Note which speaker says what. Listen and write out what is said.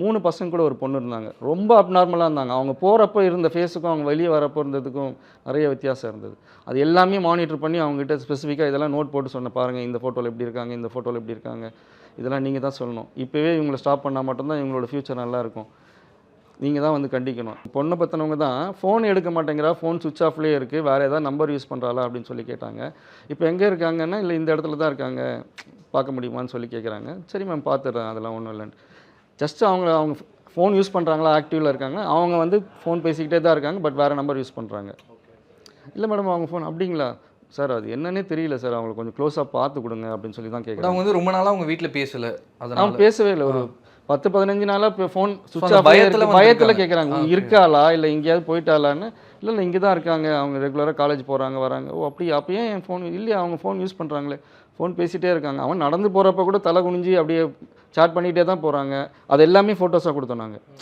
Speaker 1: 3 பசங்க கூட ஒரு பொண்ணு இருந்தாங்க. ரொம்ப அப்நார்மலா இருந்தாங்க. அவங்க போறப்போ இருந்த ஃபேஸுக்கும், அவங்க வெளிய வரப்போ இருந்ததுக்கும் நெறைய வித்தியாசம் இருந்தது. அது எல்லாமே மானிட்டர் பண்ணி அவங்ககிட்ட ஸ்பெசிஃபிக்கா இதெல்லாம் நோட் போட்டு சொன்னேன். பாருங்க இந்த ஃபோட்டோல இப்படி இருக்காங்க, இந்த ஃபோட்டோல இப்படி இருக்காங்க. இதெல்லாம் நீங்க தான் சொல்லணும். இப்பவே இவங்கள ஸ்டாப் பண்ணா மட்டும் தான் இவங்களோட ஃபியூச்சர் நல்லாயிருக்கும். நீங்க தான் வந்து கண்டிக்கணும். பொண்ண பெத்தவங்க தான் ஃபோன் எடுக்க மாட்டேங்கிறா, ஃபோன் ஸ்விட்ச் ஆஃப்லயே இருக்கு. வேற ஏதாவது நம்பர் யூஸ் பண்றாளா அப்படின்னு சொல்லி கேட்டாங்க. இப்ப எங்க இருக்காங்கன்னா, இல்ல இந்த இடத்துல தான் இருக்காங்க. பார்க்க முடியுமான்னு சொல்லி கேட்குறாங்க. சரி மேம் பார்த்துடுறேன். அதெல்லாம் ஒண்ணும் இல்லன்னு. ஜஸ்ட் அவங்க ஃபோன் யூஸ் பண்ணுறாங்களா, ஆக்டிவ்ல இருக்காங்க. அவங்க வந்து ஃபோன் பேசிக்கிட்டே தான் இருக்காங்க. பட் வேறு நம்பர் யூஸ் பண்ணுறாங்க. இல்லை மேடம் அவங்க ஃபோன் அப்படிங்களா சார் அது என்னன்னே தெரியல சார் அவங்களை கொஞ்சம் க்ளோஸாக பார்த்து கொடுங்க அப்படின்னு சொல்லி தான் கேட்குறாங்க.
Speaker 2: அவங்க வந்து ரொம்ப நாளாக அவங்க வீட்டில் பேசலை.
Speaker 1: அவங்க
Speaker 2: அதனால
Speaker 1: பேசவே இல்லை. ஒரு 10-15 நாளாக இப்போ ஃபோன் சுவிட்ச்
Speaker 2: அந்த
Speaker 1: ஆஃப் பயத்தில் கேட்குறாங்க.
Speaker 2: ஓகே.
Speaker 1: இருக்காளா இல்லை எங்கேயாவது போயிட்டாளான்னு. இல்லை இங்கே தான் இருக்காங்க. அவங்க ரெகுலராக காலேஜ் போகிறாங்க வராங்க. ஓ அப்படி அப்போ ஏன் என் ஃபோன் இல்லையா அவங்க ஃபோன் யூஸ் பண்ணுறாங்களே. ஃபோன் பேசிகிட்டே இருக்காங்க. அவன் நடந்து போகிறப்ப கூட தலை குனிஞ்சு அப்படியே சாட் பண்ணிகிட்டே தான் போகிறாங்க. அது எல்லாமே ஃபோட்டோஸாக கொடுத்தோம் நாங்கள்.